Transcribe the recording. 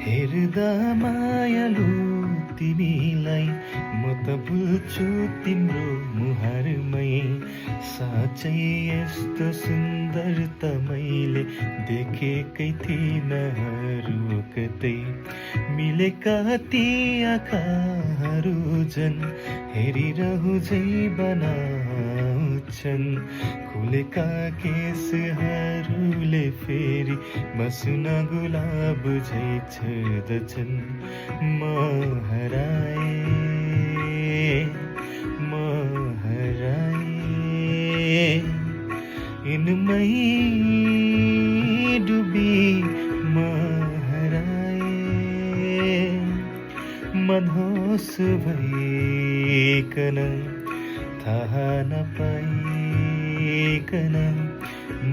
हेर्दा मायालु तिमीलाई म त बुझ्छु तिम्रो मुहारमै साँच्चै यस्तो सुन्दरता मैले देखेकै थिइनँ कतै मिलेका ती आँखाहरू झन् हेरिरहु झै बनाउँछन् खुलेका केसहरूले फेरि मसुना गुलाब झै छर्दछन् म हराए यिनमै डुबी म हराए मधोस भइकन थाहा नपाइकन म